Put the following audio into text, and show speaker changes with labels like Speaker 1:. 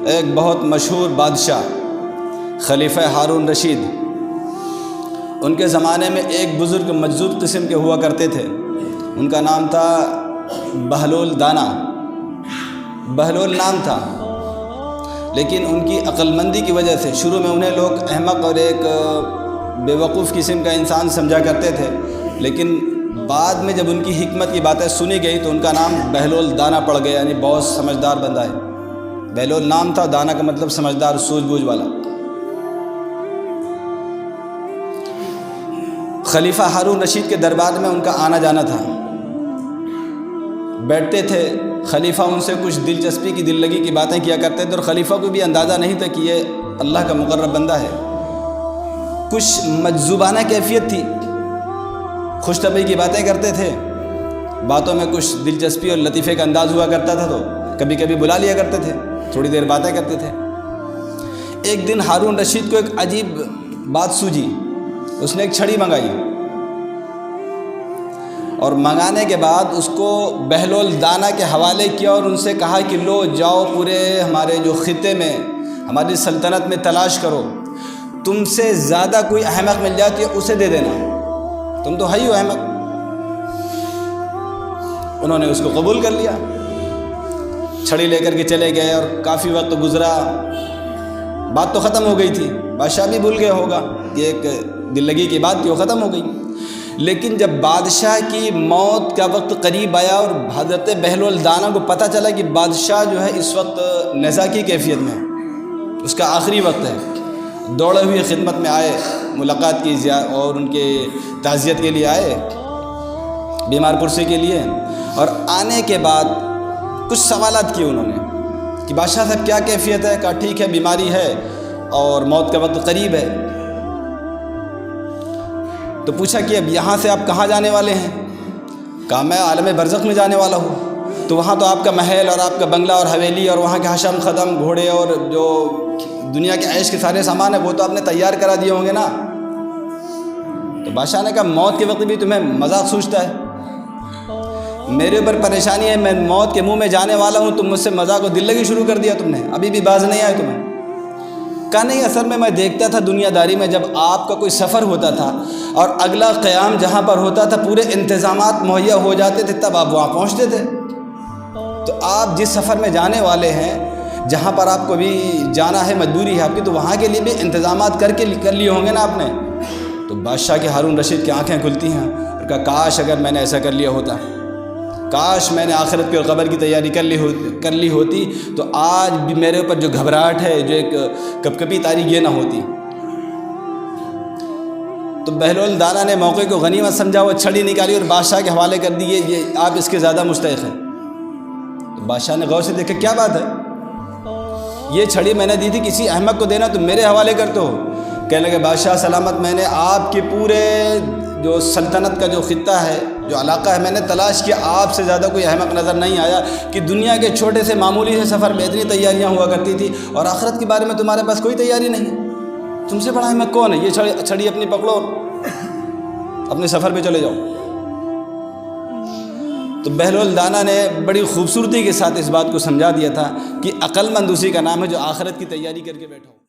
Speaker 1: ایک بہت مشہور بادشاہ خلیفہ ہارون رشید، ان کے زمانے میں ایک بزرگ مجذوب قسم کے ہوا کرتے تھے۔ ان کا نام تھا بہلول دانا، بہلول نام تھا، لیکن ان کی عقل مندی کی وجہ سے شروع میں انہیں لوگ احمق اور ایک بے وقوف قسم کا انسان سمجھا کرتے تھے، لیکن بعد میں جب ان کی حکمت کی باتیں سنی گئی تو ان کا نام بہلول دانا پڑ گیا، یعنی بہت سمجھدار بندہ ہے۔ بہلول نام تھا، دانا کا مطلب سمجھدار، سوجھ بوجھ والا۔ خلیفہ ہارون رشید کے دربار میں ان کا آنا جانا تھا، بیٹھتے تھے، خلیفہ ان سے کچھ دلچسپی کی دل لگی کی باتیں کیا کرتے تھے، اور خلیفہ کو بھی اندازہ نہیں تھا کہ یہ اللہ کا مقرب بندہ ہے۔ کچھ مجذوبانہ کیفیت تھی، خوش طبعی کی باتیں کرتے تھے، باتوں میں کچھ دلچسپی اور لطیفے کا انداز ہوا کرتا تھا، تو کبھی کبھی بلا لیا کرتے تھے، تھوڑی دیر باتیں کرتے تھے۔ ایک دن ہارون رشید کو ایک عجیب بات سوجھی، اس نے ایک چھڑی منگائی، اور منگانے کے بعد اس کو بہلول دانا کے حوالے کیا اور ان سے کہا کہ لو جاؤ، پورے ہمارے جو خطے میں، ہماری سلطنت میں تلاش کرو، تم سے زیادہ کوئی احمق مل جاتی ہے اسے دے دینا، تم تو ہے ہی احمق۔ انہوں نے اس کو قبول کر لیا، چھڑی لے کر کے چلے گئے، اور کافی وقت گزرا، بات تو ختم ہو گئی تھی، بادشاہ بھی بھول گیا ہوگا، یہ ایک دل لگی کی بات تھی، وہ ختم ہو گئی۔ لیکن جب بادشاہ کی موت کا وقت قریب آیا اور حضرت بہلول دانا کو پتہ چلا کہ بادشاہ جو ہے اس وقت نزا کی کیفیت میں، اس کا آخری وقت ہے، دوڑے ہوئے خدمت میں آئے، ملاقات کی اور ان کے تعزیت کے لیے آئے، بیمار پرسی کے لیے، اور آنے کے بعد کچھ سوالات کیے انہوں نے کہ بادشاہ صاحب کیا کیفیت ہے؟ کہا ٹھیک ہے، بیماری ہے اور موت کا وقت قریب ہے۔ تو پوچھا کہ اب یہاں سے آپ کہاں جانے والے ہیں؟ کہا میں عالم برزخ میں جانے والا ہوں، تو وہاں تو آپ کا محل اور آپ کا بنگلہ اور حویلی اور وہاں کے حشم خدم، گھوڑے اور جو دنیا کے عیش کے سارے سامان ہیں وہ تو آپ نے تیار کرا دیے ہوں گے نا۔ تو بادشاہ نے کہا موت کے وقت بھی تمہیں مذاق سوچتا ہے؟ میرے اوپر پریشانی ہے، میں موت کے منہ میں جانے والا ہوں، تم مجھ سے مذاق و دل لگی شروع کر دیا تم نے، ابھی بھی باز نہیں آئے تمہیں؟ کہا نہیں، اصل میں دیکھتا تھا دنیا داری میں جب آپ کا کوئی سفر ہوتا تھا اور اگلا قیام جہاں پر ہوتا تھا پورے انتظامات مہیا ہو جاتے تھے، تب آپ وہاں پہنچتے تھے۔ تو آپ جس سفر میں جانے والے ہیں، جہاں پر آپ کو بھی جانا ہے، مجبوری ہے آپ کی، تو وہاں کے لیے بھی انتظامات کر لیے ہوں گے نا آپ نے۔ تو بادشاہ کے ہارون رشید کی آنکھیں کھلتی ہیں، اور کہا کاش اگر میں نے ایسا کر لیا ہوتا، کاش میں نے آخرت کی اور قبر کی تیاری کر لی ہوتی، تو آج بھی میرے اوپر جو گھبراہٹ ہے، جو ایک کپکپی تاری، یہ نہ ہوتی۔ تو بہلول دانا نے موقع کو غنیمت سمجھا، وہ چھڑی نکالی اور بادشاہ کے حوالے کر دی، یہ آپ اس کے زیادہ مستحق ہیں۔ تو بادشاہ نے غور سے دیکھا کیا بات ہے، یہ چھڑی میں نے دی تھی کسی احمق کو دینا، تم میرے حوالے کرتے ہو؟ کہنے لگے بادشاہ سلامت، میں نے آپ کے پورے جو سلطنت کا جو خطہ ہے، جو علاقہ ہے، میں نے تلاش کیا، آپ سے زیادہ کوئی احمق نظر نہیں آیا کہ دنیا کے چھوٹے سے معمولی سے سفر میں اتنی تیاریاں ہوا کرتی تھی، اور آخرت کے بارے میں تمہارے پاس کوئی تیاری نہیں ہے، تم سے بڑا احمق کون ہے؟ یہ چھڑی اپنی پکڑو، اپنے سفر پہ چلے جاؤ۔ تو بہلول دانا نے بڑی خوبصورتی کے ساتھ اس بات کو سمجھا دیا تھا کہ عقل مند اسی کا نام ہے جو آخرت کی تیاری کر کے بیٹھا ہو۔